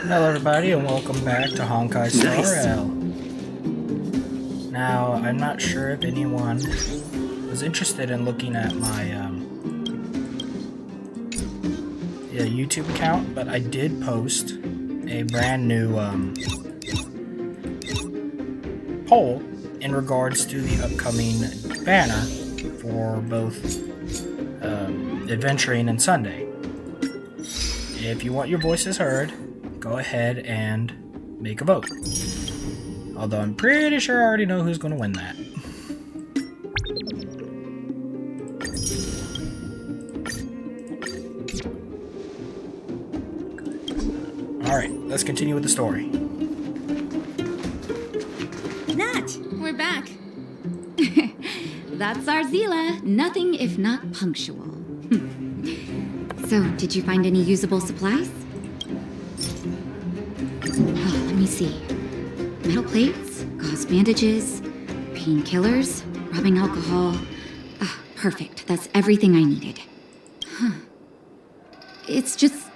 Hello everybody and welcome back to Honkai Svarog. Now, I'm not sure if anyone was interested in looking at my YouTube account, but I did post a brand new poll in regards to the upcoming banner for both Adventuring and Sunday. If you want your voices heard, go ahead and make a vote. Although I'm pretty sure I already know who's going to win that. Alright, let's continue with the story. Nat, we're back. That's our Zila. Nothing if not punctual. So, did you find any usable supplies? Oh, let me see. Metal plates, gauze bandages, painkillers, rubbing alcohol. Ah, perfect. That's everything I needed. Huh. It's just,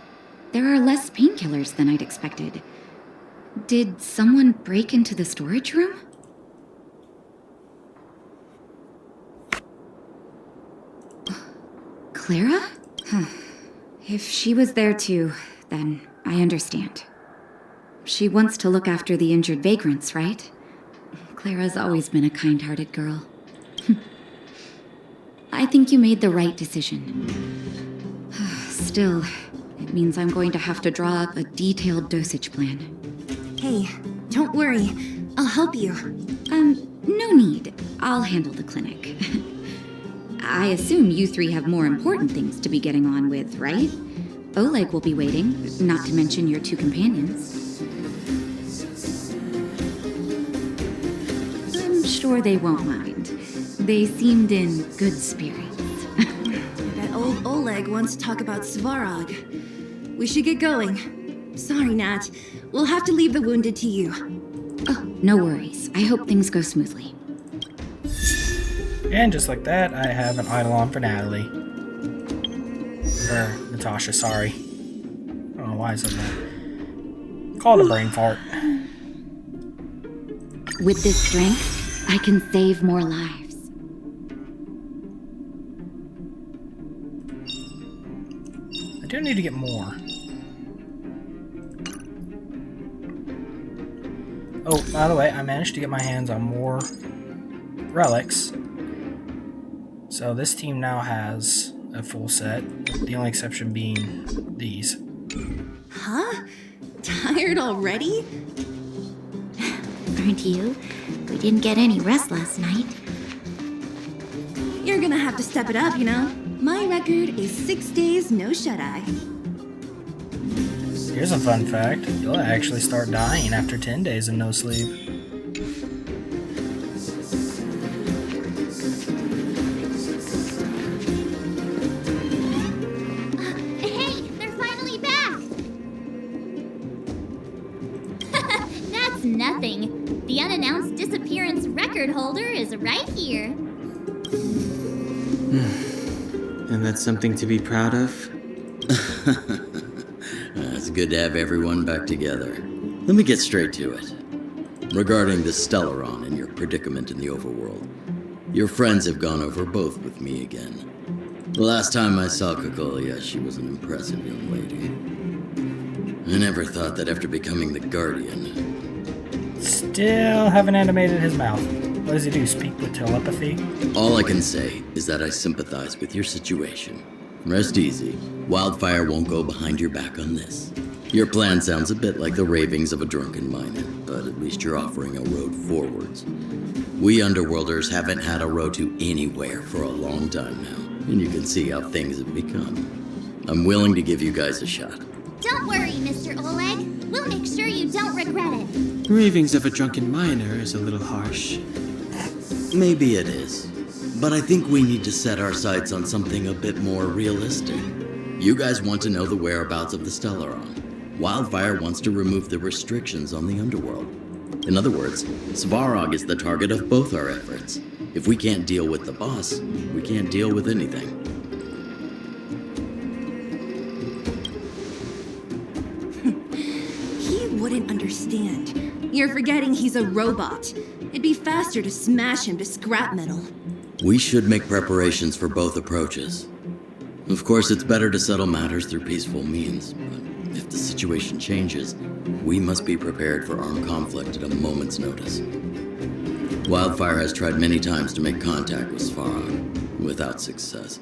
there are less painkillers than I'd expected. Did someone break into the storage room? Clara? Huh. If she was there too, then I understand. She wants to look after the injured vagrants, right? Clara's always been a kind-hearted girl. I think you made the right decision. Still, it means I'm going to have to draw up a detailed dosage plan. Hey, don't worry. I'll help you. No need. I'll handle the clinic. I assume you three have more important things to be getting on with, right? Oleg will be waiting, not to mention your two companions. I'm sure they won't mind. They seemed in good spirits. That old Oleg wants to talk about Svarog. We should get going. Sorry, Nat. We'll have to leave the wounded to you. Oh, no worries. I hope things go smoothly. And just like that, I have an eidolon for Natalie. Or Natasha, sorry. I don't know why I said that. Call it a brain fart. With this strength, I can save more lives. I do need to get more. Oh, by the way, I managed to get my hands on more relics. So this team now has a full set, the only exception being these. Huh? Tired already? Aren't you? We didn't get any rest last night. You're gonna have to step it up, you know? My record is 6 days, no shut-eye. Here's a fun fact. You'll actually start dying after 10 days of no sleep. Hey, they're finally back! That's nothing. The unannounced disappearance record holder is right here. And that's something to be proud of? It's good to have everyone back together. Let me get straight to it. Regarding the Stellaron and your predicament in the overworld, your friends have gone over both with me again. The last time I saw Kokolia, she was an impressive young lady. I never thought that after becoming the Guardian... Still haven't animated his mouth. What does he do, speak with telepathy? All I can say is that I sympathize with your situation. Rest easy. Wildfire won't go behind your back on this. Your plan sounds a bit like the ravings of a drunken miner, but at least you're offering a road forwards. We Underworlders haven't had a road to anywhere for a long time now, and you can see how things have become. I'm willing to give you guys a shot. Don't worry, Mr. Oleg. We'll make sure you don't regret it. Ravings of a drunken miner is a little harsh. Maybe it is, but I think we need to set our sights on something a bit more realistic. You guys want to know the whereabouts of the Stellaron. Wildfire wants to remove the restrictions on the underworld. In other words, Svarog is the target of both our efforts. If we can't deal with the boss, we can't deal with anything. wouldn't understand. You're forgetting he's a robot. It'd be faster to smash him to scrap metal. We should make preparations for both approaches. Of course, it's better to settle matters through peaceful means, but if the situation changes, we must be prepared for armed conflict at a moment's notice. Wildfire has tried many times to make contact with Svarog, without success.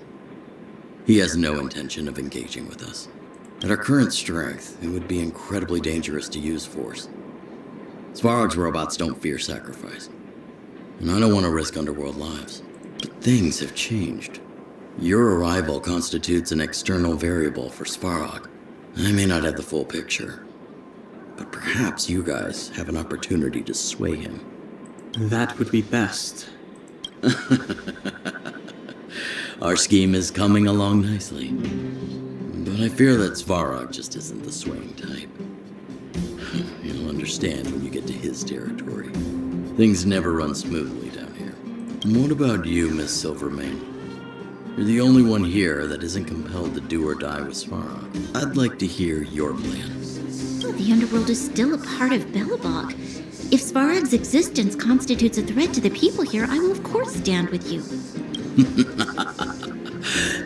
He has no intention of engaging with us. At our current strength, it would be incredibly dangerous to use force. Svarog's robots don't fear sacrifice, and I don't want to risk underworld lives. But things have changed. Your arrival constitutes an external variable for Svarog. I may not have the full picture, but perhaps you guys have an opportunity to sway him. That would be best. Our scheme is coming along nicely, but I fear that Svarog just isn't the swaying type. You'll understand when you get to his territory. Things never run smoothly down here. And what about you, Miss Silvermane? You're the only one here that isn't compelled to do or die with Svarog. I'd like to hear your plan. Well, the underworld is still a part of Belobog. If Svarog's existence constitutes a threat to the people here, I will of course stand with you.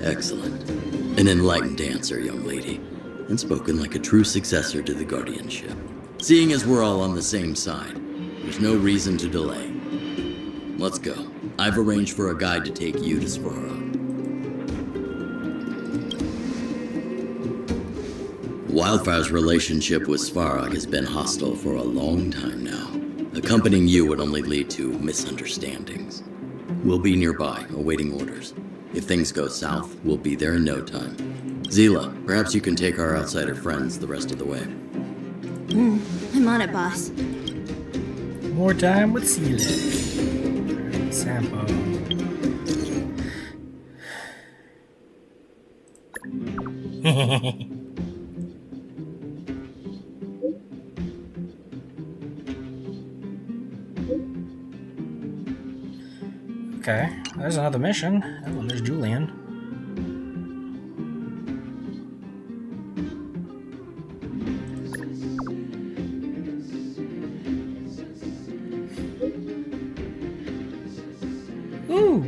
Excellent. An enlightened answer, young lady, and spoken like a true successor to the guardianship. Seeing as we're all on the same side, there's no reason to delay. Let's go. I've arranged for a guide to take you to Svarog. Wildfire's relationship with Svarog has been hostile for a long time now. Accompanying you would only lead to misunderstandings. We'll be nearby, awaiting orders. If things go south, we'll be there in no time. Zila, perhaps you can take our outsider friends the rest of the way. I'm on it, boss. More time with Sealet. Sampo. Okay, there's another mission. Oh, and there's Julian. Ooh!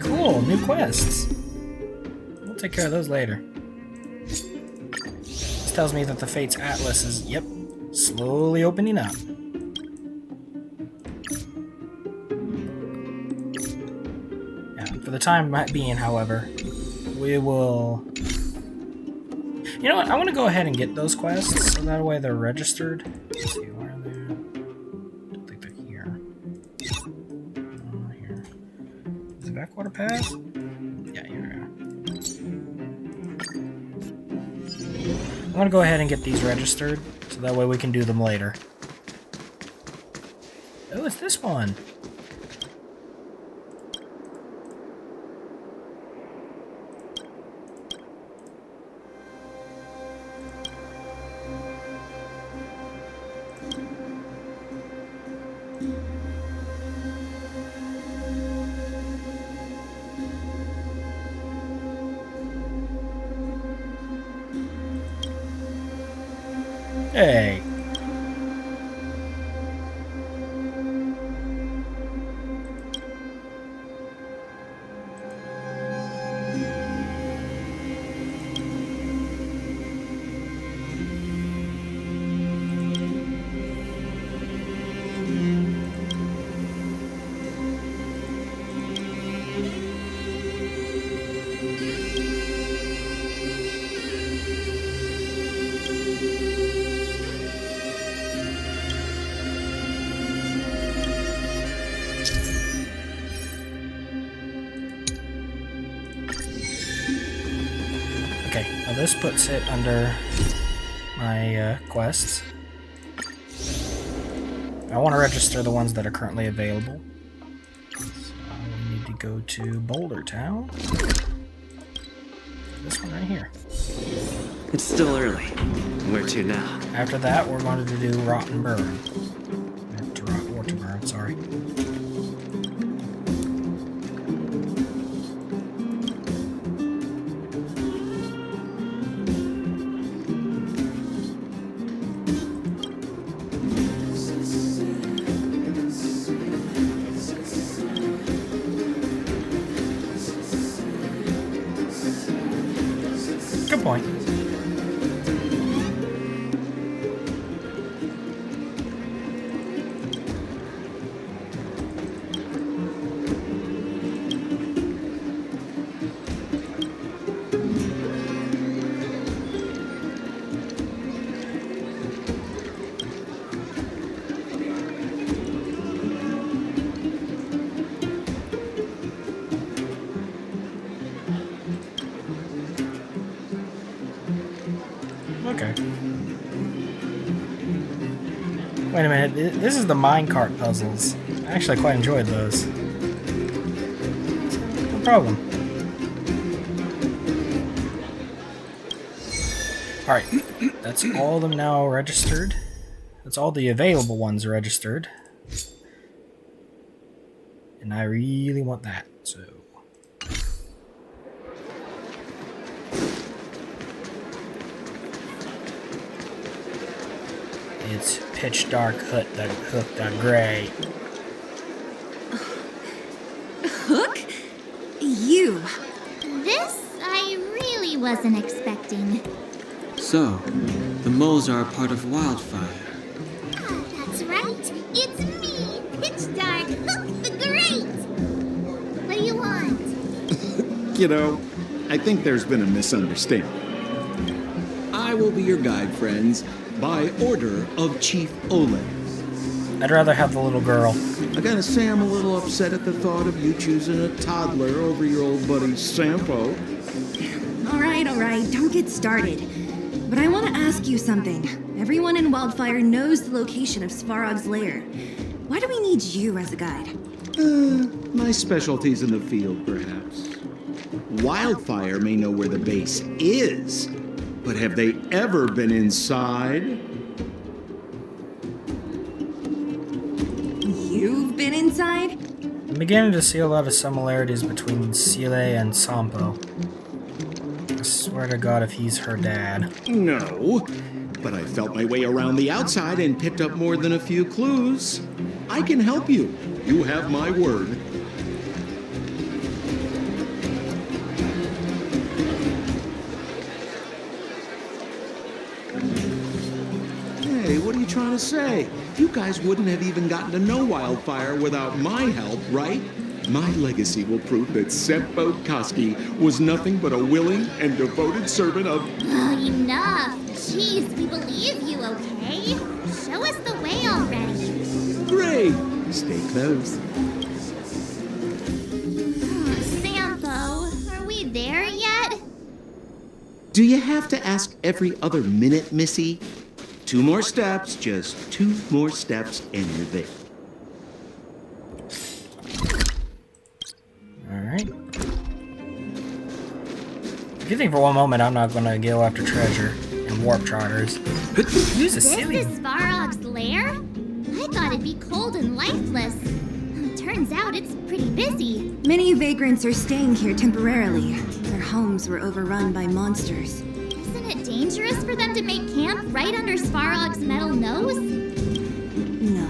Cool, new quests. We'll take care of those later. This tells me that the Fates Atlas is, yep, slowly opening up. For the time being, however, we will... You know what? I want to go ahead and get those quests, so that way they're registered. Let's see, where are they? I don't think they're here. Here. Is it Backwater Pass? Yeah, here we are. I'm going to go ahead and get these registered, so that way we can do them later. Oh, it's this one. Hey. Now this puts it under my quests. I want to register the ones that are currently available. So we need to go to Boulder Town. This one right here. It's still early. Where to now? After that, we're going to do Rotten Burn. Or to Burn, sorry. Good point. Okay. Wait a minute, this is the minecart puzzles. I actually quite enjoyed those. No problem. Alright, that's all of them now registered. That's all the available ones registered. And I really want that, so... It's pitch dark hut that Hook that gray. Hook? You. This I really wasn't expecting. So, the moles are a part of Wildfire. That's right. It's me, Pitch Dark Hook the Great. What do you want? Kiddo, I think there's been a misunderstanding. I will be your guide, friends, by order of Chief Oleg. I'd rather have the little girl. I gotta say I'm a little upset at the thought of you choosing a toddler over your old buddy Sampo. Alright, don't get started. But I want to ask you something. Everyone in Wildfire knows the location of Svarog's lair. Why do we need you as a guide? My specialty's in the field, perhaps. Wildfire may know where the base is, but have they ever been inside? You've been inside? I'm beginning to see a lot of similarities between Sile and Sampo. I swear to God if he's her dad. No, but I felt my way around the outside and picked up more than a few clues. I can help you. You have my word. Hey, what are you trying to say? You guys wouldn't have even gotten to know Wildfire without my help, right? My legacy will prove that Sempo Koski was nothing but a willing and devoted servant of... Oh, enough. Jeez, we believe you, okay? Show us the way already. Great! Stay close. Sampo, are we there yet? Do you have to ask every other minute, Missy? 2 more steps, just 2 more steps, and you're there. Alright. If you think for one moment I'm not gonna go after treasure and warp charters. Use a This silly. is Svarog's lair? I thought it'd be cold and lifeless. Turns out it's pretty busy. Many vagrants are staying here temporarily. Their homes were overrun by monsters. Isn't it dangerous for them to make camp right under Svarog's metal nose? No.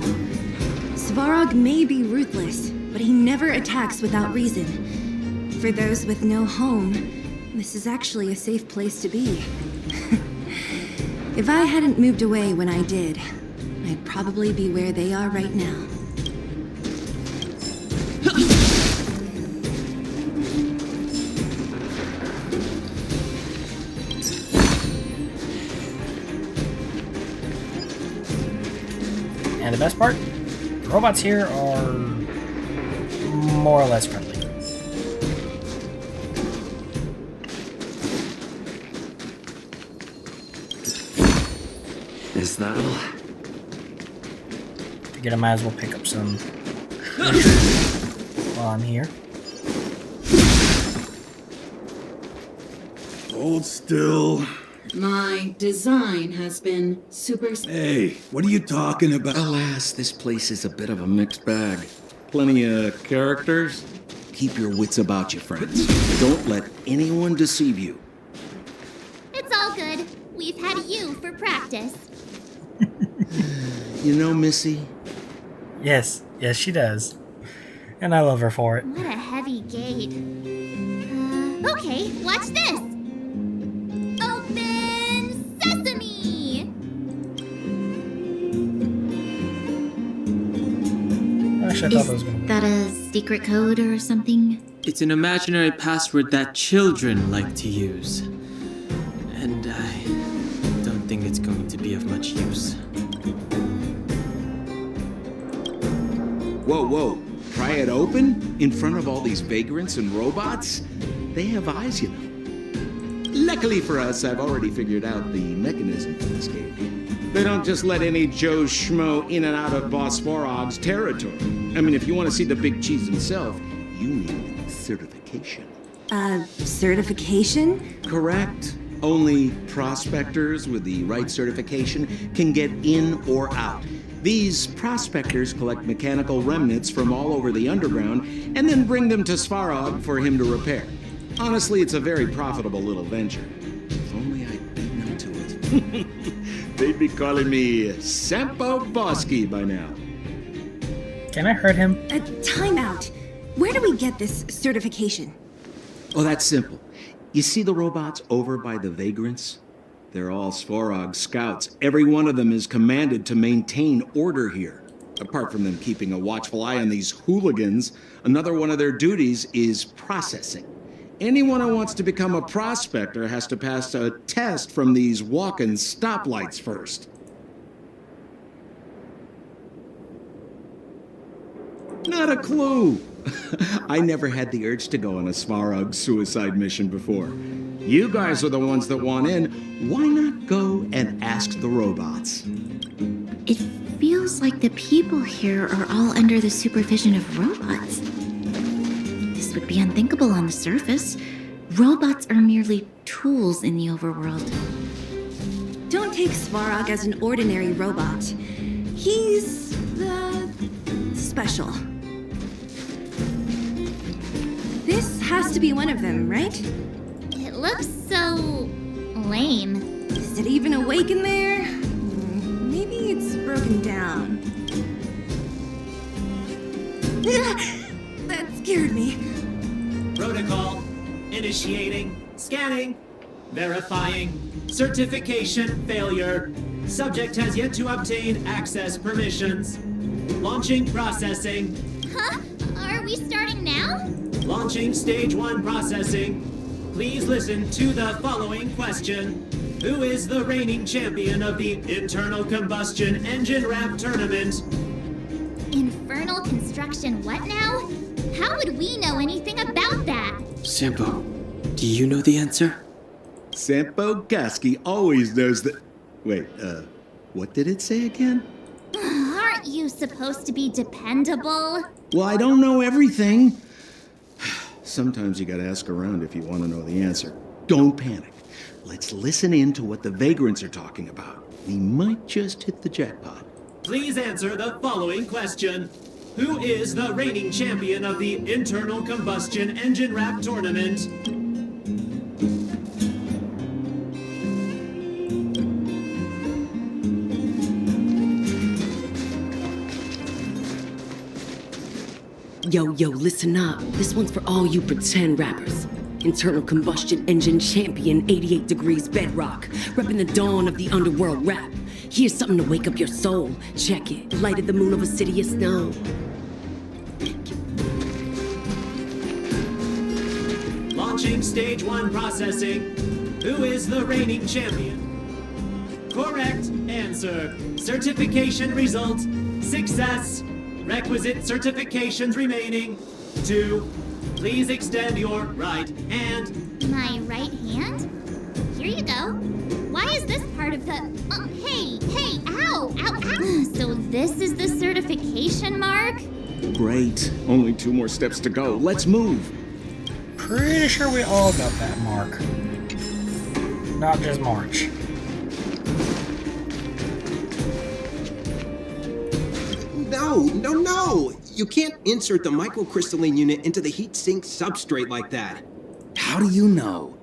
Svarog may be ruthless, but he never attacks without reason. For those with no home, this is actually a safe place to be. If I hadn't moved away when I did, I'd probably be where they are right now. And the best part, the robots here are more or less friendly. Is that all? To get I might as well pick up some while I'm here. Hold still. My design has been super... Hey, what are you talking about? Alas, this place is a bit of a mixed bag. Plenty of characters. Keep your wits about you, friends. Don't let anyone deceive you. It's all good. We've had you for practice. You know, Missy, Yes, she does. And I love her for it. What a heavy gate. Okay, watch this. Actually, I thought that was Is gonna that a secret code or something? It's an imaginary password that children like to use. And I don't think it's going to be of much use. Whoa, whoa. Pry it open? In front of all these vagrants and robots? They have eyes, you know. Luckily for us, I've already figured out the mechanism for this game. They don't just let any Joe Schmo in and out of Boss Svarog's territory. I mean, if you want to see the big cheese himself, you need certification. Certification? Correct. Only prospectors with the right certification can get in or out. These prospectors collect mechanical remnants from all over the underground and then bring them to Svarog for him to repair. Honestly, it's a very profitable little venture. If only I'd beaten them to it. They'd be calling me Sampo Bosky by now. Can I hurt him? Time out. Where do we get this certification? Oh, that's simple. You see the robots over by the vagrants? They're all Svarog scouts. Every one of them is commanded to maintain order here. Apart from them keeping a watchful eye on these hooligans, another one of their duties is processing. Anyone who wants to become a prospector has to pass a test from these walking stoplights first. Not a clue. I never had the urge to go on a Svarog suicide mission before. You guys are the ones that want in. Why not go and ask the robots? It feels like the people here are all under the supervision of robots. This would be unthinkable on the surface. Robots are merely tools in the overworld. Don't take Svarog as an ordinary robot. He's, special. This has to be one of them, right? It looks so lame. Is it even awake in there? Maybe it's broken down. That scared me. Protocol. Initiating. Scanning. Verifying. Certification failure. Subject has yet to obtain access permissions. Launching processing. Huh? Are we starting now? Launching stage 1 processing. Please listen to the following question. Who is the reigning champion of the Internal Combustion Engine Rap Tournament? Infernal construction what now? How would we know anything about that? Sampo, do you know the answer? Sampo Bosky always knows that... Wait, what did it say again? Aren't you supposed to be dependable? Well, I don't know everything. Sometimes you gotta ask around if you want to know the answer. Don't panic. Let's listen in to what the vagrants are talking about. We might just hit the jackpot. Please answer the following question. Who is the reigning champion of the Internal Combustion Engine Rap Tournament? Yo, listen up. This one's for all you pretend rappers. Internal Combustion Engine Champion, 88 Degrees Bedrock, repping the dawn of the underworld rap. Here's something to wake up your soul. Check it. Light at the moon of a city of snow. Launching stage 1 processing. Who is the reigning champion? Correct answer. Certification result. Success. Requisite certifications remaining. 2. Please extend your right hand. My right hand? Here you go. Why is this part of the... hey, ow, ow, ow. So this is the certification mark? Great. Only 2 more steps to go. Let's move. Pretty sure we all got that mark. Not just March. No! You can't insert the microcrystalline unit into the heat sink substrate like that. How do you know?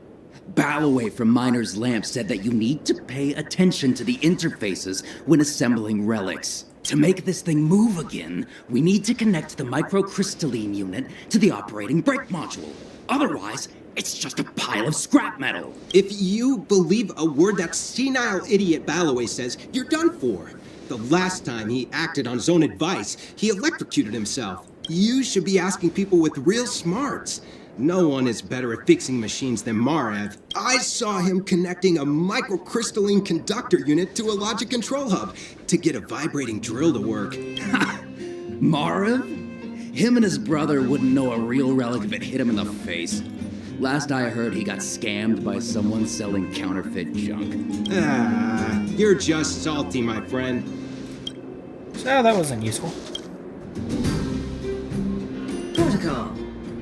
Balloway from Miner's Lamp said that you need to pay attention to the interfaces when assembling relics. To make this thing move again, we need to connect the microcrystalline unit to the operating brake module. Otherwise, it's just a pile of scrap metal. If you believe a word that senile idiot Balloway says, you're done for. The last time he acted on his own advice, he electrocuted himself. You should be asking people with real smarts. No one is better at fixing machines than Marev. I saw him connecting a microcrystalline conductor unit to a logic control hub to get a vibrating drill to work. Marv? Him and his brother wouldn't know a real relic if it hit him in the face. Last I heard, he got scammed by someone selling counterfeit junk. You're just salty, my friend. So that wasn't useful. Protocol.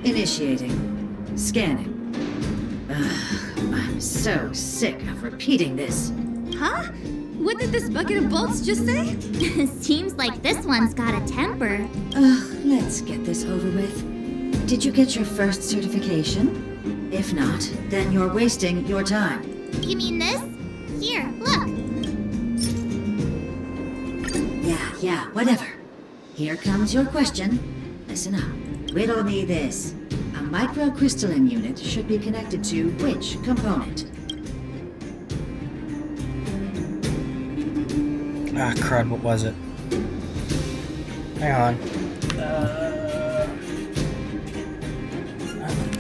Initiating. Scanning. I'm so sick of repeating this. Huh? What did this bucket of bolts just say? Seems like this one's got a temper. Let's get this over with. Did you get your first certification? If not, then you're wasting your time. You mean this? Here, look. Yeah, whatever. Here comes your question. Listen up. Riddle me this. A microcrystalline unit should be connected to which component? Ah, crud, what was it? Hang on.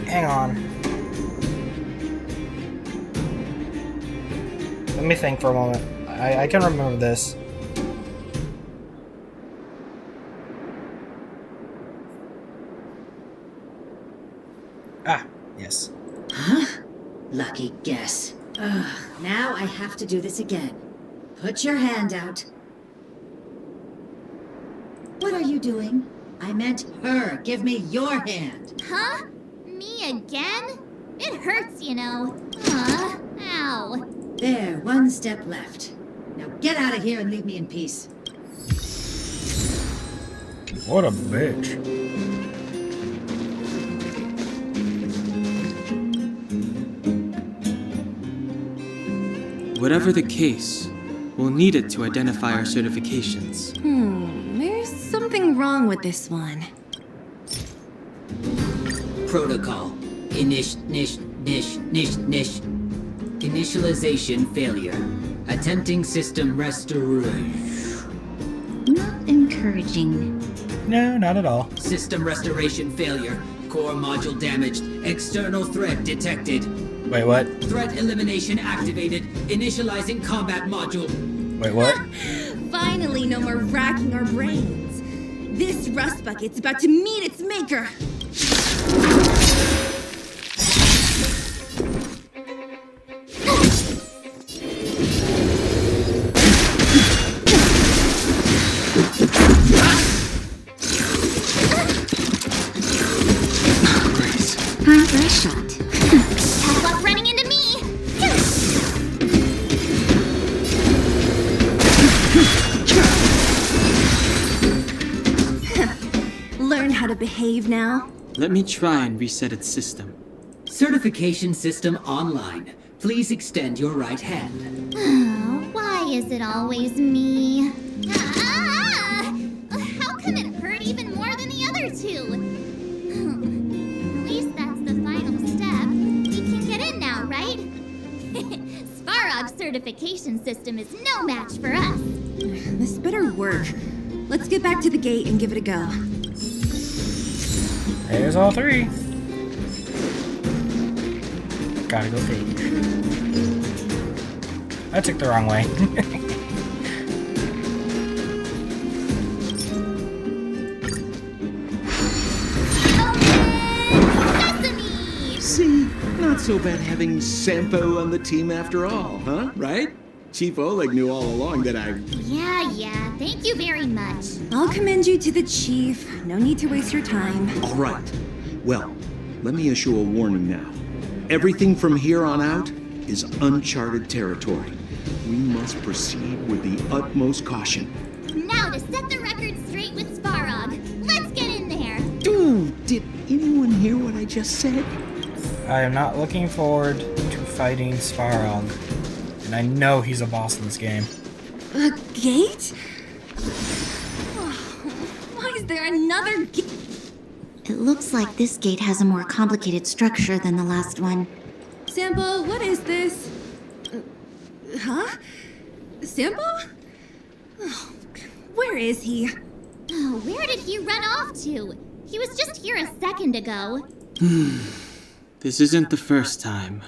Hang on. Let me think for a moment. I can remember this. Ah, yes. Huh? Lucky guess. Now I have to do this again. Put your hand out. What are you doing? I meant her. Give me your hand. Huh? Me again? It hurts, you know. Ow. There, one step left. Now get out of here and leave me in peace. What a bitch. Whatever the case, we'll need it to identify our certifications. There's something wrong with this one. Protocol. Initialization failure. Attempting system restoration. Not encouraging. No, not at all. System restoration failure. Core module damaged. External threat detected. Wait, what? Threat elimination activated. Initializing combat module. Wait, what? Finally, no more racking our brains. This rust bucket's about to meet its maker. Time for a shot. Tough luck running into me! Learn how to behave now. Let me try and reset its system. Certification system online. Please extend your right hand. Oh, why is it always me? How come it hurt even more than the other two? At least that's the final step. We can get in now, right? Svarog's certification system is no match for us. This better work. Let's get back to the gate and give it a go. There's all three. Gotta go take. I took the wrong way. See, not so bad having Sampo on the team after all, huh? Right? Chief Oleg knew all along that I... Yeah, thank you very much. I'll commend you to the chief. No need to waste your time. All right. Well, let me issue a warning now. Everything from here on out is uncharted territory. We must proceed with the utmost caution. Now to set the record straight with Svarog. Let's get in there. Dude, did anyone hear what I just said? I am not looking forward to fighting Svarog. And I know he's a boss in this game. A gate? Why is there another gate? It looks like this gate has a more complicated structure than the last one. Sample, what is this? Huh? Sample? Oh, Where is he? Oh, where did he run off to? He was just here a second ago. This isn't the first time.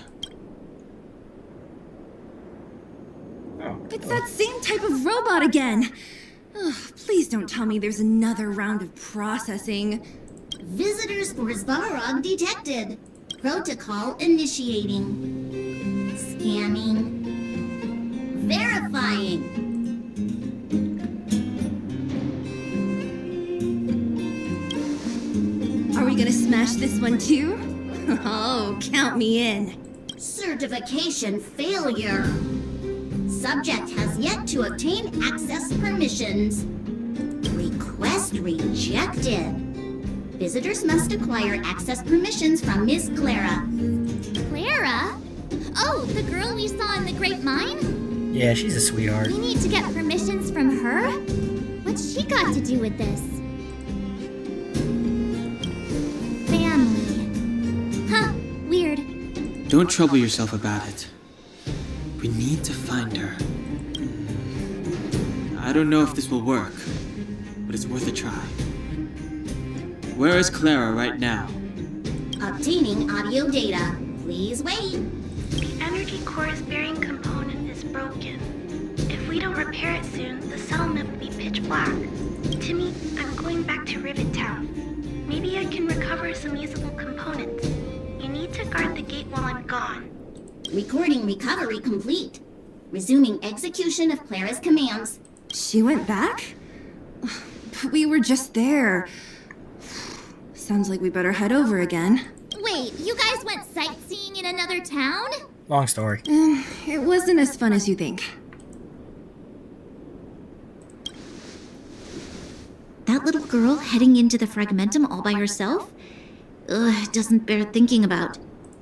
It's that same type of robot again. Ugh, please don't tell me there's another round of processing. Visitors for Svarog detected. Protocol initiating. Scanning. Verifying. Are we gonna smash this one too? Oh, count me in. Certification failure. Subject has yet to obtain access permissions. Request rejected. Visitors must acquire access permissions from Miss Clara. Clara? Oh, the girl we saw in the Great Mine? Yeah, she's a sweetheart. We need to get permissions from her? What's she got to do with this? Family. Huh, weird. Don't trouble yourself about it. We need to find her. I don't know if this will work, but it's worth a try. Where is Clara right now? Obtaining audio data. Please wait. The energy core's bearing component is broken. If we don't repair it soon, the settlement will be pitch black. Timmy, I'm going back to Rivet Town. Maybe I can recover some usable components. You need to guard the gate while I'm gone. Recording recovery complete. Resuming execution of Clara's commands. She went back? But we were just there. Sounds like we better head over again. Wait, you guys went sightseeing in another town? Long story. It wasn't as fun as you think. That little girl heading into the Fragmentum all by herself? Ugh, doesn't bear thinking about.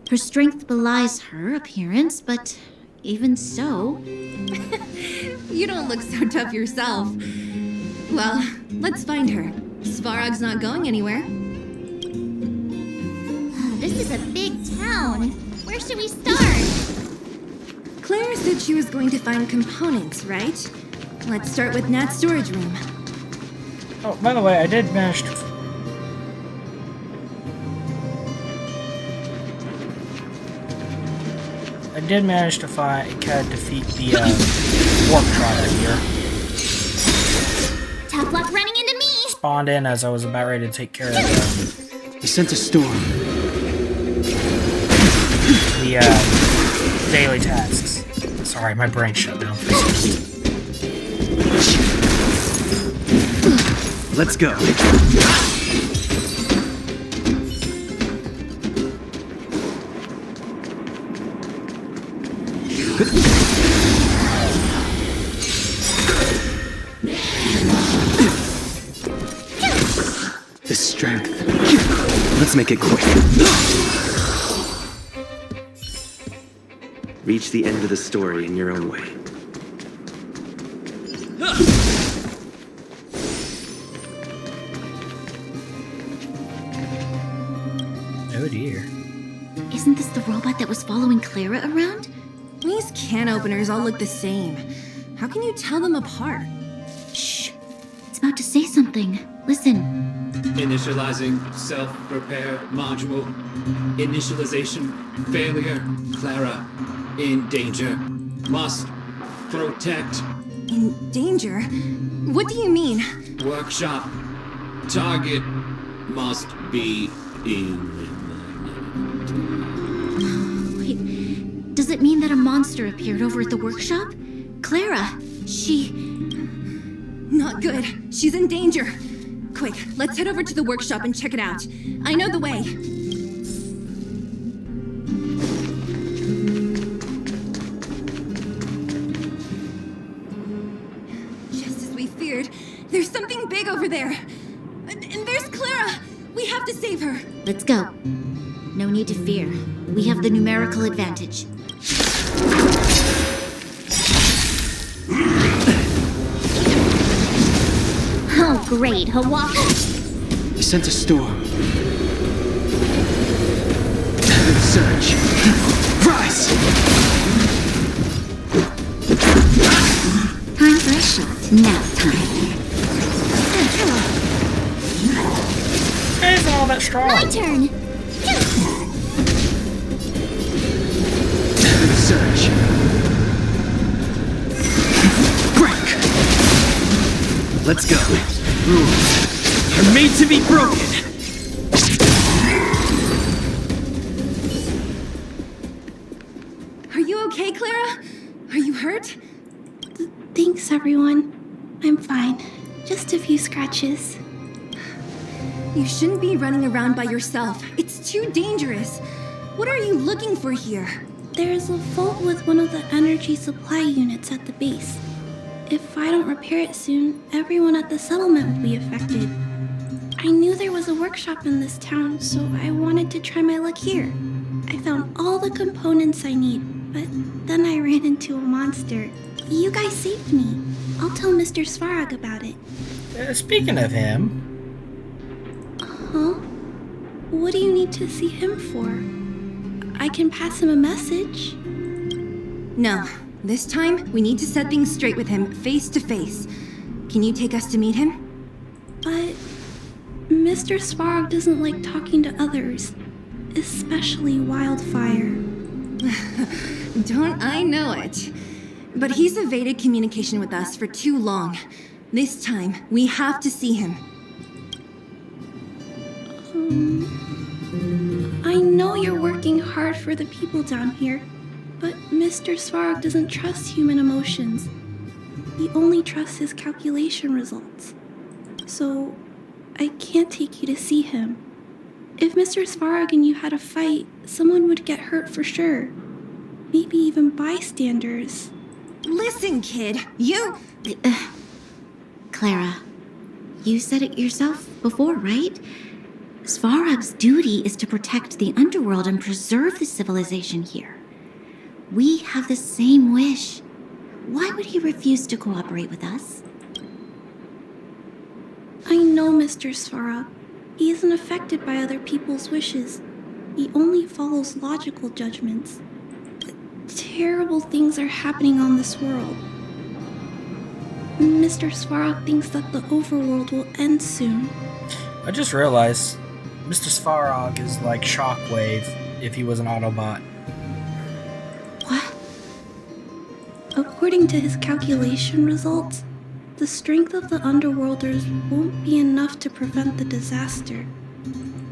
Her strength belies her appearance, but even so... You don't look so tough yourself. Well, let's find her. Svarog's not going anywhere. This is a big town. Where should we start? Clara said she was going to find components, right? Let's start with Nat's storage room. Oh, by the way, I did manage to... defeat the warp trotter here. Tough luck running into me! Spawned in as I was about ready to take care of the... He sent a storm. The daily tasks. Sorry, my brain shut down for a second. Let's go. The strength. Let's make it quick. Reach the end of the story in your own way. Oh dear. Isn't this the robot that was following Clara around? These can openers all look the same. How can you tell them apart? Shh. It's about to say something. Listen. Initializing self-repair module. Initialization failure. Clara in danger. Must protect. In danger? What do you mean? Workshop. Target must be eliminated. Wait, does it mean that a monster appeared over at the workshop? Clara, she... Not good. She's in danger. Quick, let's head over to the workshop and check it out. I know the way. Just as we feared, there's something big over there. And there's Clara. We have to save her. Let's go. No need to fear. We have the numerical advantage. Oh, great, Hawaii. He sent a storm. Surge. Rise! Time for a shot. Nap time. strong. My turn. Surge. Break. Let's go. Rules are made to be broken. Are you okay, Clara? Are you hurt? Thanks, everyone. I'm fine. Just a few scratches. You shouldn't be running around by yourself. It's too dangerous. What are you looking for here? There's a fault with one of the energy supply units at the base. If I don't repair it soon, everyone at the settlement will be affected. I knew there was a workshop in this town, so I wanted to try my luck here. I found all the components I need, but then I ran into a monster. You guys saved me. I'll tell Mr. Svarog about it. Speaking of him... Huh? What do you need to see him for? I can pass him a message. No. This time, we need to set things straight with him, face to face. Can you take us to meet him? But Mr. Svarog doesn't like talking to others, especially Wildfire. Don't I know it? But he's evaded communication with us for too long. This time, we have to see him. I know you're working hard for the people down here, but Mr. Svarog doesn't trust human emotions. He only trusts his calculation results. So, I can't take you to see him. If Mr. Svarog and you had a fight, someone would get hurt for sure. Maybe even bystanders. Listen, kid, you... Clara, you said it yourself before, right? Svarog's duty is to protect the underworld and preserve the civilization here. We have the same wish. Why would he refuse to cooperate with us? I know Mr. Svarog. He isn't affected by other people's wishes. He only follows logical judgments. Terrible things are happening on this world. Mr. Svarog thinks that the overworld will end soon. I just realized Mr. Svarog is like Shockwave if he was an Autobot. What? According to his calculation results, the strength of the Underworlders won't be enough to prevent the disaster.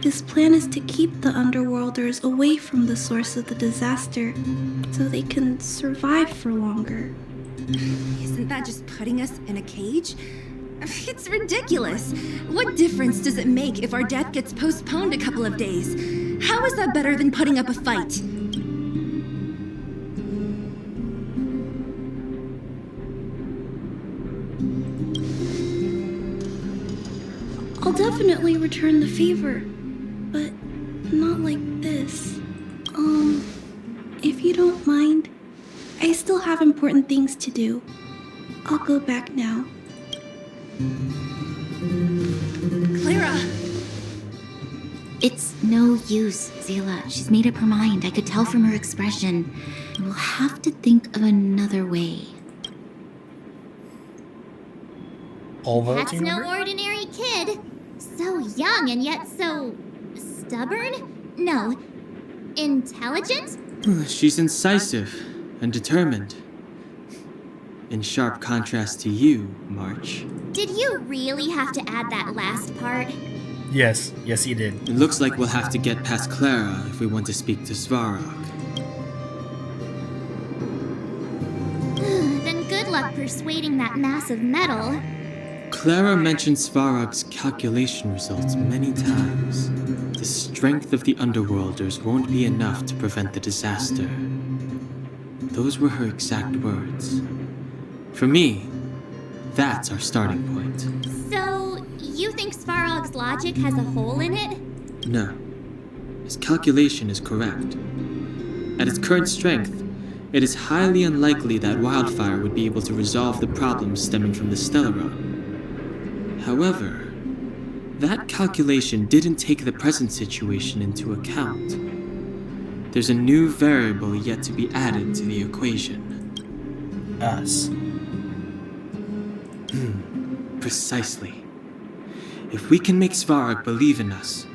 His plan is to keep the Underworlders away from the source of the disaster so they can survive for longer. Isn't that just putting us in a cage? It's ridiculous. What difference does it make if our death gets postponed a couple of days? How is that better than putting up a fight? I'll definitely return the favor, but not like this. If you don't mind, I still have important things to do. I'll go back now. Clara! It's no use, Zila. She's made up her mind. I could tell from her expression. We'll have to think of another way. That's no ordinary kid. So young and yet so... stubborn? No. Intelligent? She's incisive and determined. In sharp contrast to you, March. Did you really have to add that last part? Yes, he did. It looks like we'll have to get past Clara if we want to speak to Svarog. Then good luck persuading that mass of metal. Clara mentioned Svarog's calculation results many times. The strength of the Underworlders won't be enough to prevent the disaster. Those were her exact words. For me, that's our starting point. So, you think Svarog's logic has a hole in it? No. His calculation is correct. At its current strength, it is highly unlikely that Wildfire would be able to resolve the problems stemming from the Stellaron. However, that calculation didn't take the present situation into account. There's a new variable yet to be added to the equation. Us. Precisely. If we can make Svarog believe in us,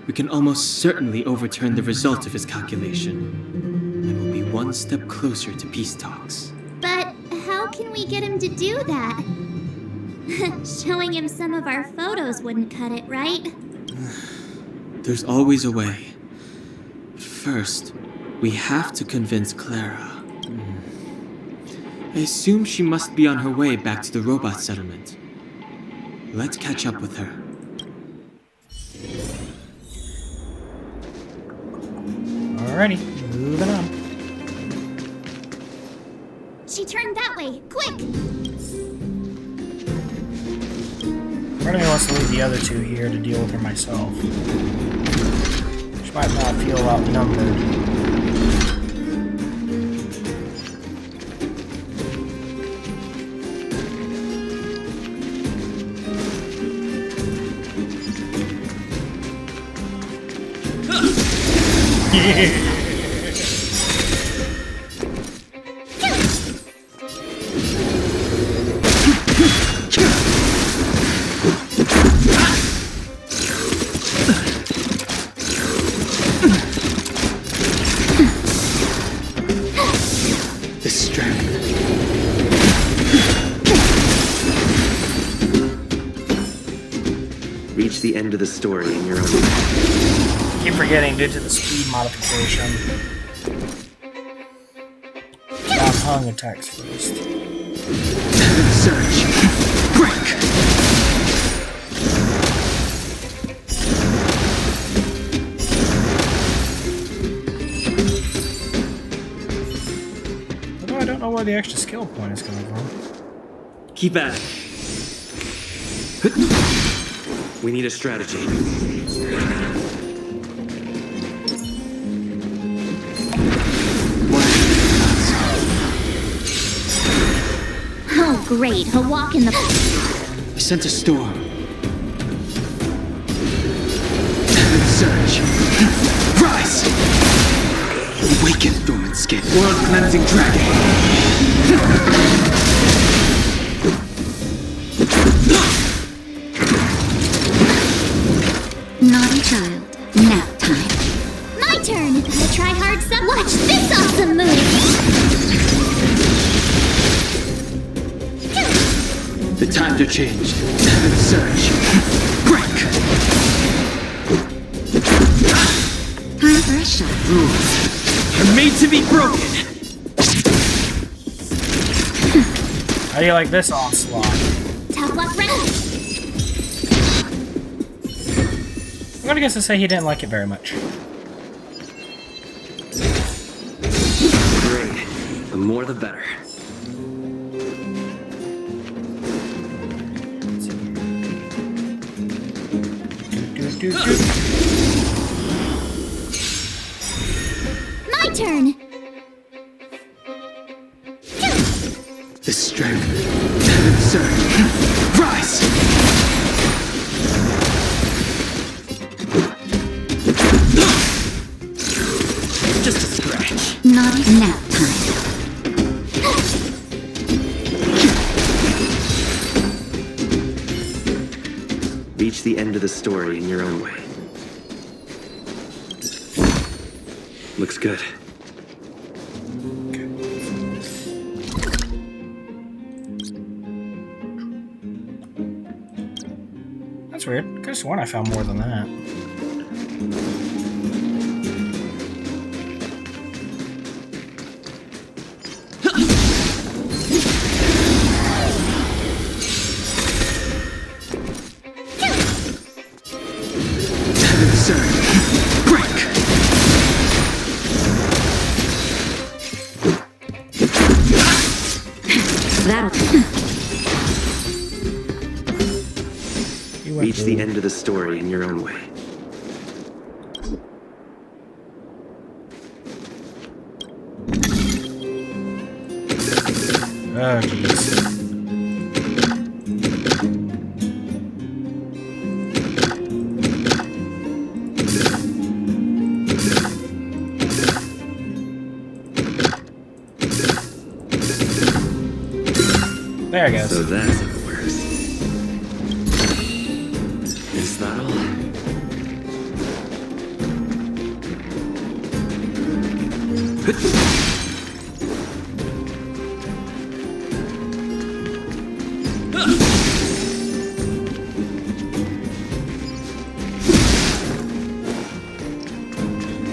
we can almost certainly overturn the result of his calculation, and we'll be one step closer to peace talks. But how can we get him to do that? Showing him some of our photos wouldn't cut it, right? There's always a way. But first, we have to convince Clara. I assume she must be on her way back to the robot settlement. Let's catch up with her. Alrighty, moving on. She turned that way, quick! Part of me wants to leave the other two here to deal with her myself. She might not feel outnumbered. Reach the end of the story in your own way. Keep forgetting due to the speed modification. Hung attacks first. Search. Break. Although I don't know where the extra skill point is coming from. Keep at it. We need a strategy. Oh, great. He'll walk in the... I sent a storm. Surge. Rise! Awaken, dormant skin. World cleansing dragon. Naughty child. Nap time. My turn! Gotta try hard some... Watch this awesome move! The times are changed. Surge. Break. Time for a shot. Rules are made to be broken. How do you like this onslaught? Tough luck, ready? I'm gonna guess to say he didn't like it very much. Great. The more the better. My turn! The strength. Surge. Rise! Just a scratch. Naughty nap time. Reach the end of the story in your own way. Looks good. That's weird. Could have sworn I found more than that. Reach the end of the story in your own way. Oh, jeez. There it goes. So that's how it works. Is that all?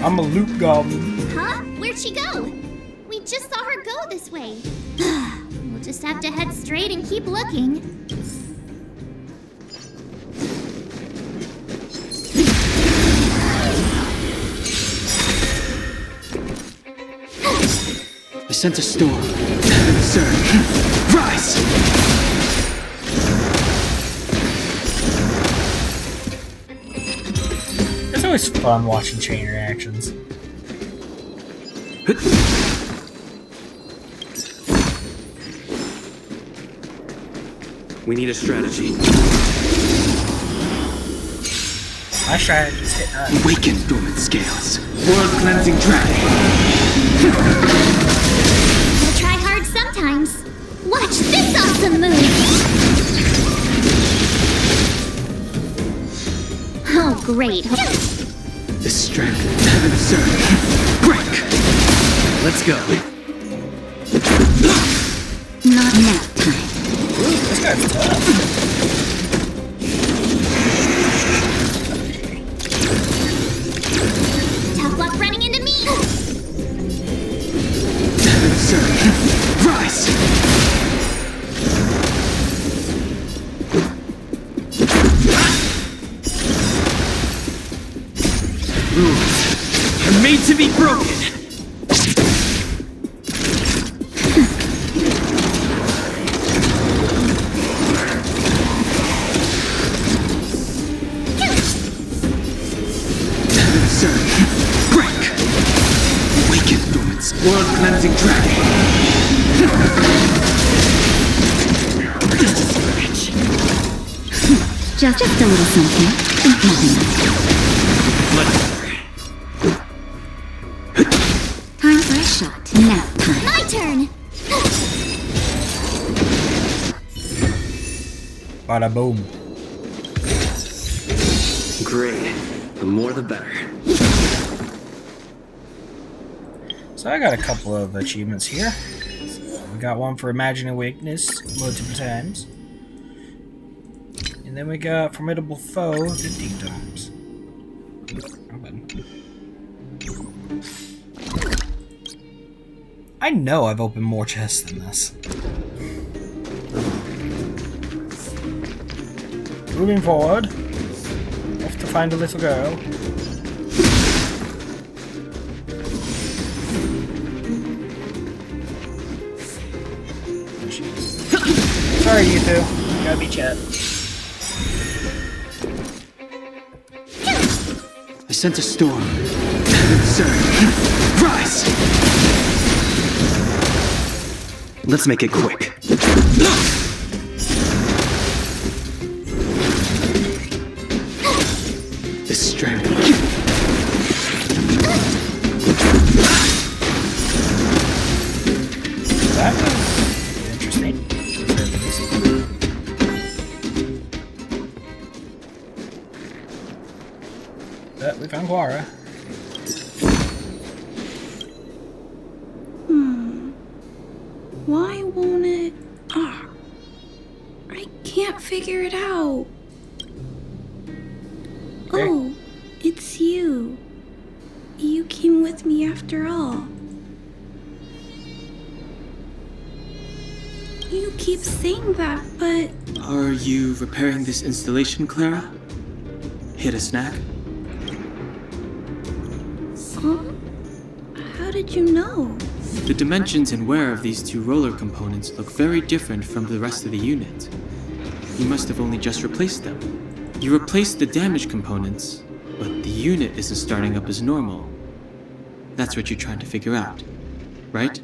I'm a loot goblin. Huh? Where'd she go? We just saw her go this way. We'll just have to head straight and keep looking. I sense a storm. Sir, rise! It's always fun watching chain reactions. We need a strategy. My strategy is hit none. Awaken dormant scales. World cleansing dragon. We'll try hard sometimes. Watch this awesome move! Oh, great. The strength of heaven surge. Break! Let's go. Not nap time. This guy's tough. Tough luck running into me! Heaven surge. Rise! Rules are made to be broken. World cleansing dragon. Just a little something. Nothing else. Time for a shot. Nap time. My turn! Bada boom. Great. The more the better. So I got a couple of achievements here. So we got one for Imagining Weakness multiple times. And then we got Formidable Foe 15 times. I know I've opened more chests than this. Moving forward. Off to find a little girl. Sorry, you two. Gotta be chat. I sense a storm. Sir, rise! Let's make it quick. The strength. That was interesting. But we found Clara. Why won't it? I can't figure it out. Okay. Oh, it's you. You came with me after all. You keep saying that, but... Are you repairing this installation, Clara? Hit a snack? How did you know? The dimensions and wear of these two roller components look very different from the rest of the unit. You must have only just replaced them. You replaced the damaged components, but the unit isn't starting up as normal. That's what you're trying to figure out, right?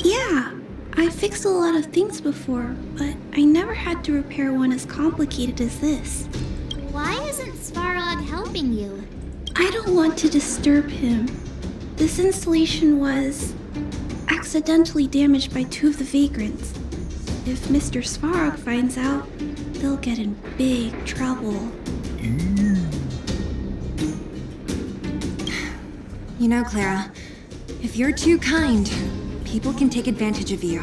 Yeah, I fixed a lot of things before, but I never had to repair one as complicated as this. Why isn't Svarog helping you? I don't want to disturb him. This installation was accidentally damaged by two of the vagrants. If Mr. Svarog finds out, they'll get in big trouble. You know, Clara, If you're too kind, people can take advantage of you.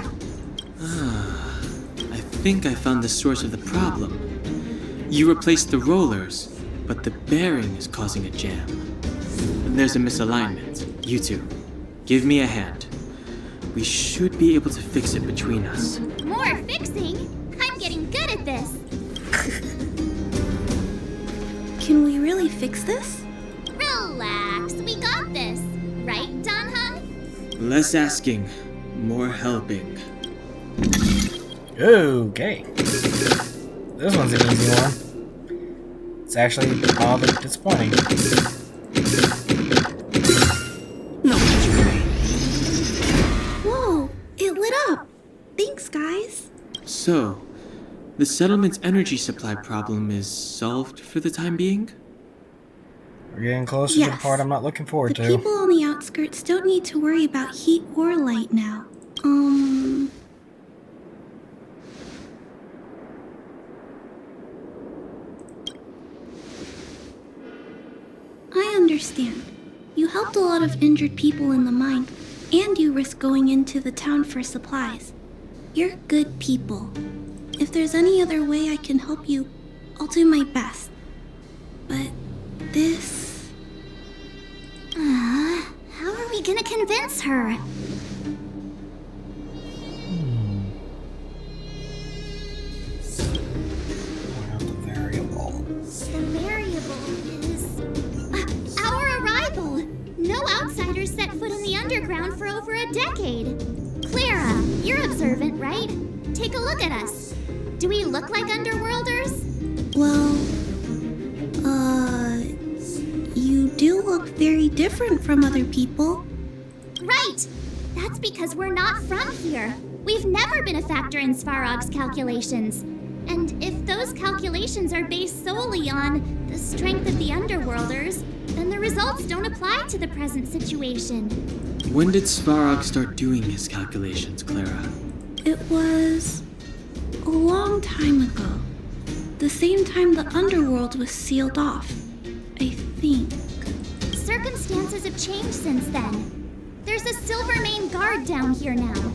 I think I found the source of the problem. You replaced the rollers, but the bearing is causing a jam. There's a misalignment. You two, give me a hand. We should be able to fix it between us. More fixing? I'm getting good at this. Can we really fix this? Relax, we got this. Right, Don Hung? Less asking, more helping. Okay. This one's an easy one. It's actually all but disappointing. Whoa, it lit up. Thanks, guys. So, the settlement's energy supply problem is solved for the time being? We're getting closer to the part I'm not looking forward to. People on the outskirts don't need to worry about heat or light now. I understand. You helped a lot of injured people in the mine, and you risked going into the town for supplies. You're good people. If there's any other way I can help you, I'll do my best. But this... How are we gonna convince her? The variable is... our arrival! No outsiders set foot in the underground for over a decade. Clara, you're observant, right? Take a look at us. Do we look like underworlders? Well, you do look very different from other people. Right! That's because we're not from here. We've never been a factor in Svarog's calculations. And if those calculations are based solely on the strength of the underworlders, then the results don't apply to the present situation. When did Svarog start doing his calculations, Clara? It was a long time ago. The same time the underworld was sealed off, I think. Circumstances have changed since then. There's a Silvermane guard down here now.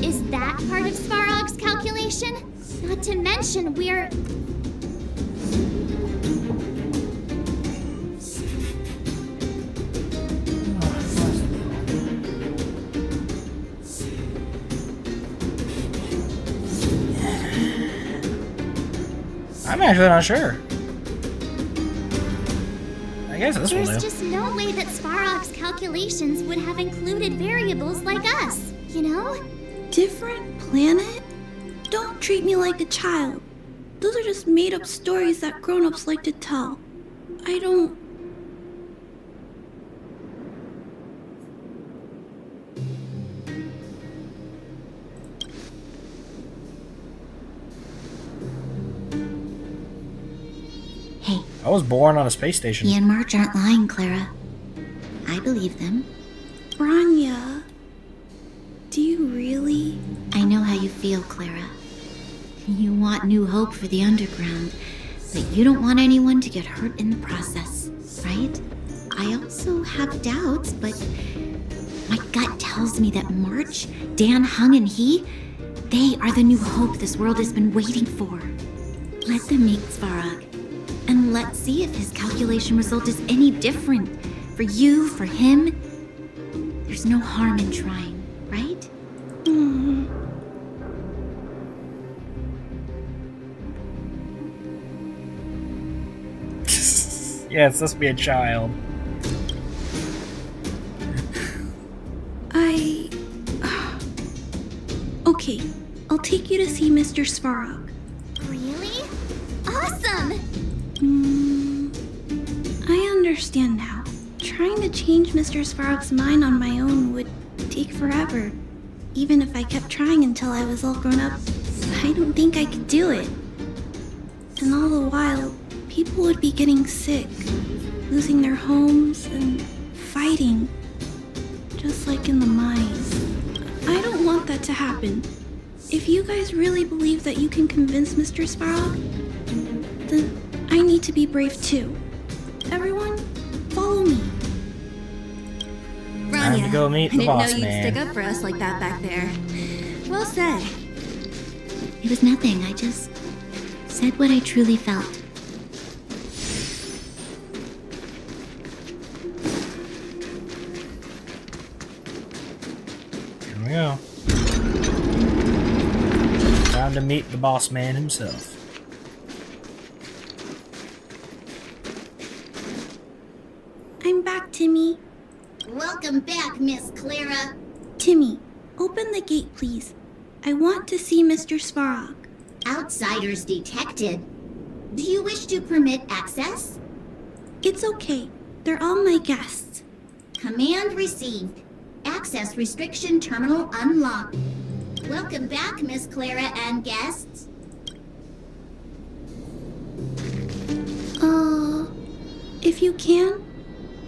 Is that part of Svarog's calculation? Not to mention, we're... I'm actually not sure. I guess this will do. There's just no way that Svarog's calculations would have included variables like us, you know? Different planet? Don't treat me like a child. Those are just made-up stories that grown-ups like to tell. I don't... Hey. I was born on a space station. He and March aren't lying, Clara. I believe them. Branya, do you really? I know how you feel, Clara. You want new hope for the underground, but you don't want anyone to get hurt in the process, right? I also have doubts, but my gut tells me that March, Dan Hung, and they are the new hope this world has been waiting for. Let them meet Svarog, and let's see if his calculation result is any different. For you, for him, there's no harm in trying, right? Yeah, it's supposed to be a child. Okay, I'll take you to see Mr. Svarog. Really? Awesome! I understand now. Trying to change Mr. Svarog's mind on my own would take forever. Even if I kept trying until I was all grown up, I don't think I could do it. And all the while, people would be getting sick, losing their homes, and fighting. Just like in the mines. I don't want that to happen. If you guys really believe that you can convince Mr. Svarog, then I need to be brave too. Everyone, follow me. I Time to go meet I the didn't boss know you'd man. stick up for us like that back there. Well said. It was nothing. I just said what I truly felt. Here we go. Time to meet the boss man himself. I'm back, Timmy. Welcome back, Miss Clara. Timmy, open the gate, please. I want to see Mr. Svarog. Outsiders detected. Do you wish to permit access? It's okay. They're all my guests. Command received. Access restriction terminal unlocked. Welcome back, Miss Clara and guests. If you can,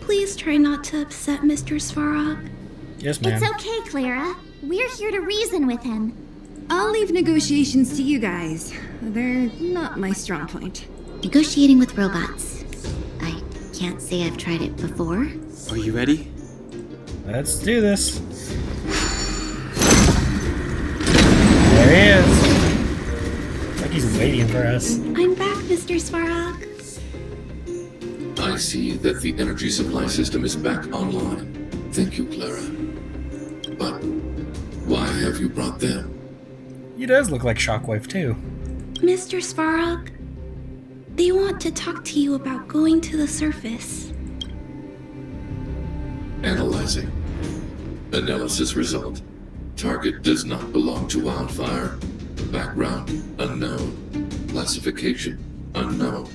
please try not to upset Mr. Svarog. Yes, ma'am. It's okay, Clara. We're here to reason with him. I'll leave negotiations to you guys. They're not my strong point. Negotiating with robots. I can't say I've tried it before. Are you ready? Let's do this. There he is. It's like he's waiting for us. I'm back, Mr. Svarog. I see that the energy supply system is back online. Thank you, Clara. But why have you brought them? He does look like Shockwave, too. Mr. Svarog, they want to talk to you about going to the surface. Analyzing. Analysis result. Target does not belong to Wildfire. Background unknown. Classification unknown.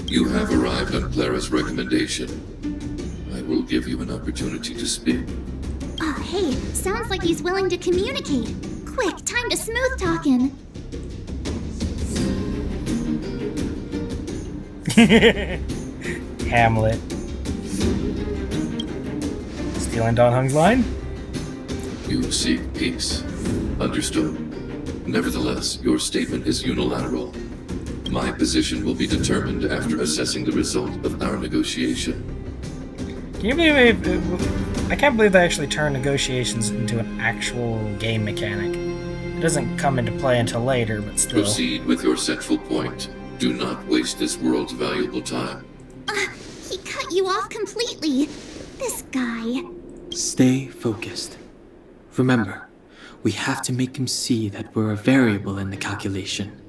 You have arrived on Clara's recommendation. I will give you an opportunity to speak. Oh, hey, sounds like he's willing to communicate. Quick, time to smooth talk him. Hamlet. Stealing Don Hung's line? You seek peace. Understood. Nevertheless, your statement is unilateral. My position will be determined after assessing the result of our negotiation. Can you believe I can't believe they actually turned negotiations into an actual game mechanic. It doesn't come into play until later, but still. Proceed with your central point. Do not waste this world's valuable time. He cut you off completely. This guy. Stay focused. Remember, we have to make him see that we're a variable in the calculation.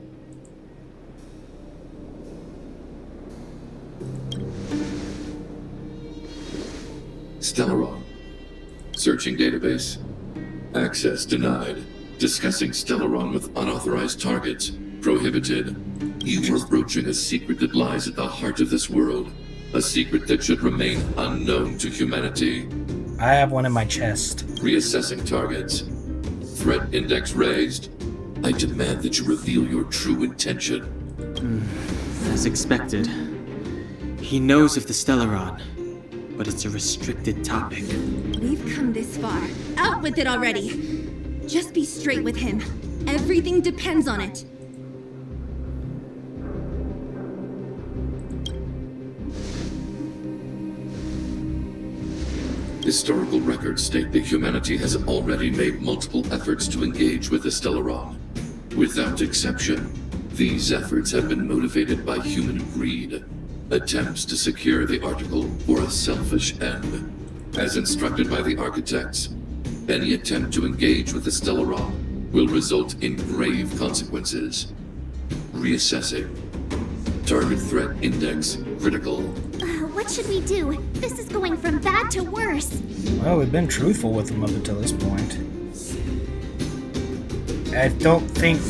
Stellaron. Searching database. Access denied. Discussing Stellaron with unauthorized targets. Prohibited. You are broaching a secret that lies at the heart of this world. A secret that should remain unknown to humanity. I have one in my chest. Reassessing targets. Threat index raised. I demand that you reveal your true intention. As expected. He knows of the Stellaron, but it's a restricted topic. We've come this far. Out with it already. Just be straight with him. Everything depends on it. Historical records state that humanity has already made multiple efforts to engage with the Stellaron. Without exception, these efforts have been motivated by human greed, attempts to secure the article for a selfish end. As instructed by the architects, any attempt to engage with the Stellaron will result in grave consequences. Reassessing. Target threat index critical. What should we do? This is going from bad to worse. Well, we've been truthful with him up until this point. I don't think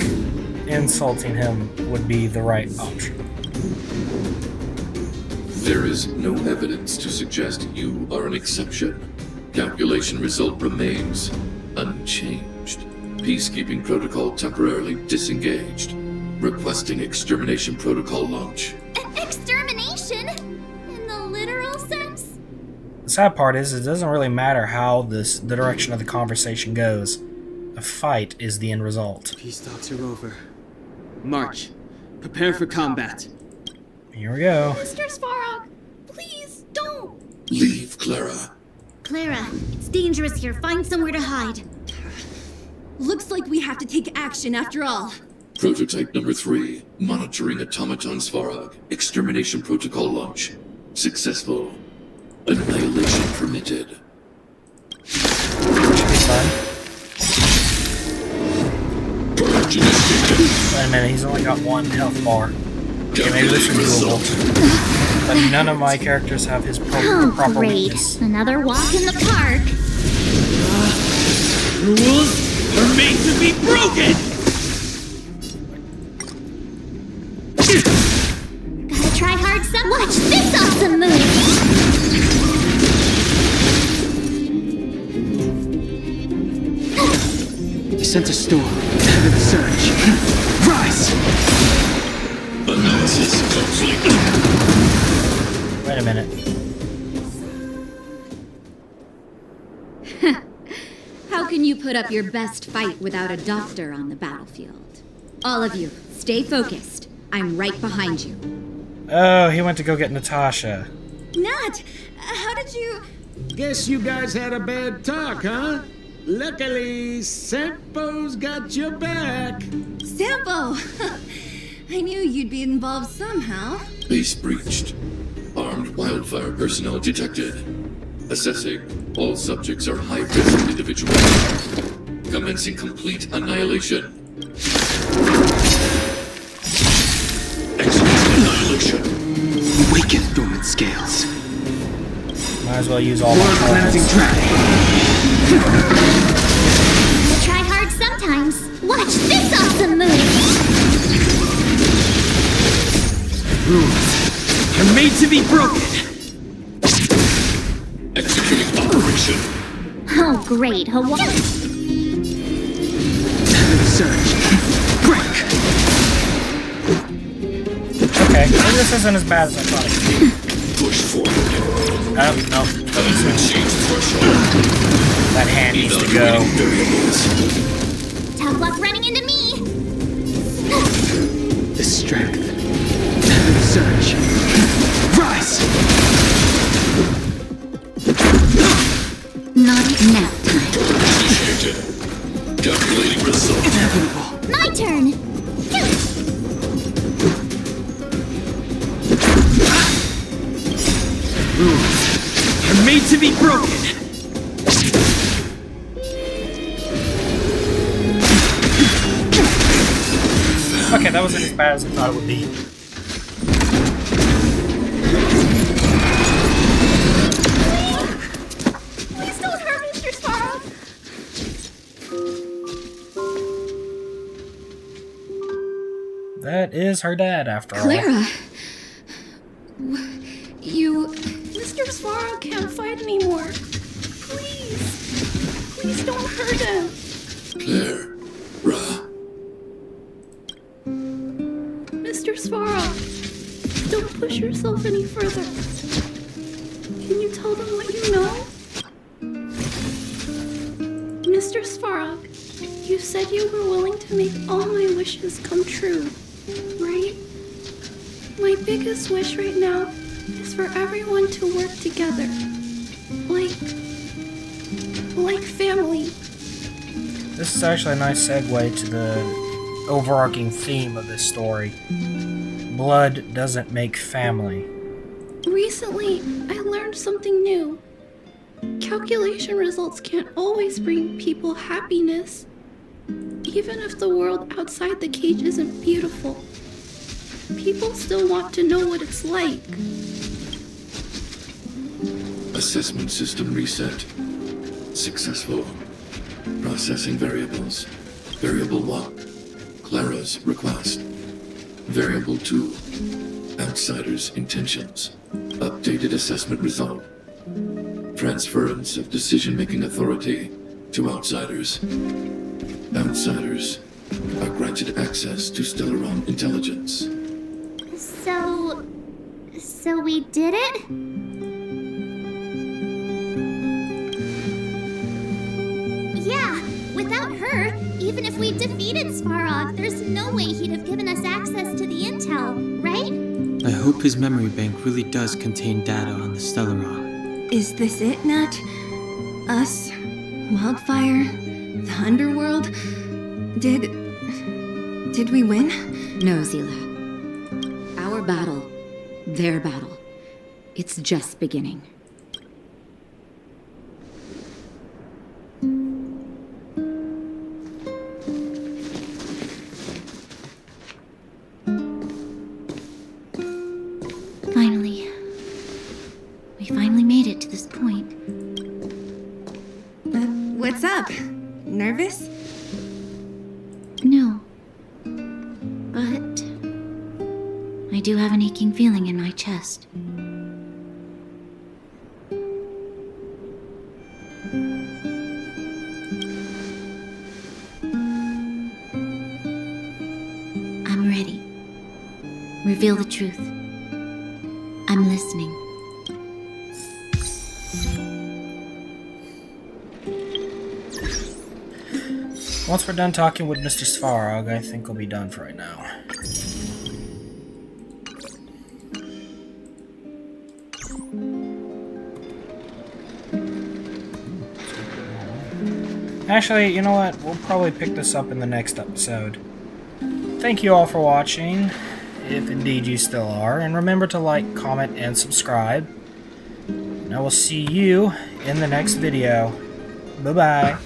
insulting him would be the right option. There is no evidence to suggest you are an exception. Calculation result remains unchanged. Peacekeeping protocol temporarily disengaged. Requesting extermination protocol launch. Extermination? In the literal sense? The sad part is, it doesn't really matter how the direction of the conversation goes. A fight is the end result. Peace talks are over. March. Prepare for combat. Here we go. Mr. Svarog, please don't. Leave, Clara. Clara, it's dangerous here. Find somewhere to hide. Looks like we have to take action after all. Prototype number 3. Monitoring automaton Svarog. Extermination protocol launch. Successful. Annihilation permitted. Wait a minute, he's only got 1 health bar. Okay, maybe this is doable. But none of my characters have his proper great. weakness. Another walk in the park. Rules are made to be broken! Gotta try hard some. Watch this awesome move! He sent a storm ahead of the surge. Rise! Analysis complete. Wait a minute. How can you put up your best fight without a doctor on the battlefield? All of you, stay focused. I'm right behind you. Oh, he went to go get Natasha. Nat, how did you... Guess you guys had a bad talk, huh? Luckily, Sampo's got your back. Sampo! I knew you'd be involved somehow. Base breached. Armed wildfire personnel detected. Assessing. All subjects are high-risk individuals. Commencing complete annihilation. Execute annihilation. Awaken dormant scales. Might as well use all my cleansing cards. We'll try hard sometimes. Watch this awesome move! Rules are made to be broken! Executing operation. Oh, great. Hawaii. Surge. Break! Okay, maybe this isn't as bad as I thought it could be. Push forward. No. That hand needs to go. Tough luck running into me! The strength. Surge. Rise! Not nap time. Initiated. Calculating result. Inevitable. My turn! Rules are made to be broken! Okay, that wasn't as bad as I thought it would be. Please don't hurt Mr. Svarog. That is her dad, after all. Clara! You... Mr. Svarog can't fight anymore. Please. Please don't hurt him. Clara. Mr. Svarog, don't push yourself any further. Can you tell them what you know? Mr. Svarog, you said you were willing to make all my wishes come true, right? My biggest wish right now is for everyone to work together. Like family. This is actually a nice segue to the overarching theme of this story. Blood doesn't make family. Recently, I learned something new. Calculation results can't always bring people happiness. Even if the world outside the cage isn't beautiful, people still want to know what it's like. Assessment system reset. Successful. Processing variables. Variable 1. Clara's request. Variable 2. Outsider's intentions. Updated assessment result. Transference of decision-making authority to outsiders. Outsiders are granted access to Stellaron intelligence. So we did it? Yeah, without her, even if we defeated Svarog, there's no way he'd have given us access to the intel, right? I hope his memory bank really does contain data on the Stellaron. Is this it, Nat? Us, Wildfire, the underworld. Did we win? No, Zila. Our battle, their battle. It's just beginning. We finally made it to this point. What's up? Nervous? No. But I do have an aching feeling in my chest. I'm ready. Reveal the truth. I'm listening. Once we're done talking with Mr. Svarog, I think we'll be done for right now. Actually, you know what? We'll probably pick this up in the next episode. Thank you all for watching, if indeed you still are, and remember to like, comment, and subscribe. And I will see you in the next video. Bye-bye.